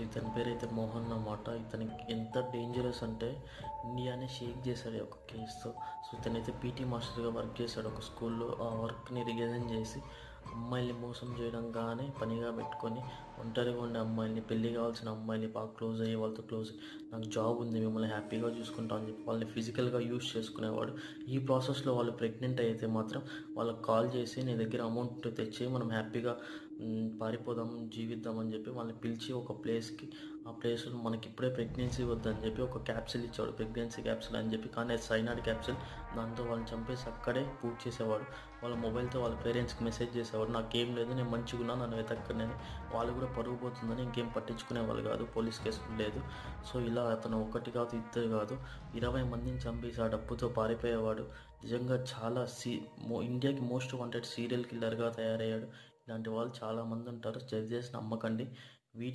ఇతని పేరైతే మోహన్ అన్నమాట. ఇతనికి ఎంత డేంజరస్ అంటే ఇండియానే షేక్ చేశాడు ఒక కేసుతో. ఇతనైతే పీటీ మాస్టర్గా వర్క్ చేశాడు ఒక స్కూల్లో. ఆ వర్క్ని రిజైన్ చేసి అమ్మాయిల్ని మోసం చేయడం కానీ పనిగా పెట్టుకొని ఒంటరిగా ఉండే అమ్మాయిల్ని, పెళ్ళి కావాల్సిన అమ్మాయిల్ని బాగా క్లోజ్ అయ్యి వాళ్ళతో క్లోజ్, నాకు జాబ్ ఉంది మిమ్మల్ని హ్యాపీగా చూసుకుంటా అని చెప్పి వాళ్ళని ఫిజికల్గా యూజ్ చేసుకునేవాడు. ఈ ప్రాసెస్లో వాళ్ళు ప్రెగ్నెంట్ అయితే మాత్రం వాళ్ళకి కాల్ చేసి నీ దగ్గర అమౌంట్ తెచ్చి మనం హ్యాపీగా పారిపోదాం, జీవిద్దాం అని చెప్పి వాళ్ళని పిలిచి ఒక ప్లేస్కి, ఆ ప్లేస్లో మనకి ఇప్పుడే ప్రెగ్నెన్సీ వద్దని చెప్పి ఒక క్యాప్సిల్ ఇచ్చాడు, ప్రెగ్నెన్సీ క్యాప్సిల్ అని చెప్పి. కానీ అది సైనాడ్ క్యాప్సిల్. దాంతో వాళ్ళని చంపేసి అక్కడే పూర్తి చేసేవాడు. వాళ్ళ మొబైల్తో వాళ్ళ పేరెంట్స్కి మెసేజ్ చేసేవాడు, నాకేం లేదు, నేను మంచిగా నన్ను వెతక్కని. వాళ్ళు కూడా పరుగు పోతుందని ఇంకేం పట్టించుకునేవాళ్ళు కాదు, పోలీస్ కేసు లేదు. సో ఇలా అతను ఒకటి కాదు, ఇద్దరు కాదు, 20 మందిని చంపేసి ఆ డబ్బుతో పారిపోయేవాడు. నిజంగా చాలా ఇండియాకి మోస్ట్ వాంటెడ్ సీరియల్ కిల్లర్గా తయారయ్యాడు. ఇలాంటి వాళ్ళు చాలామంది ఉంటారు, దయచేసి నమ్మకండి. వీడియో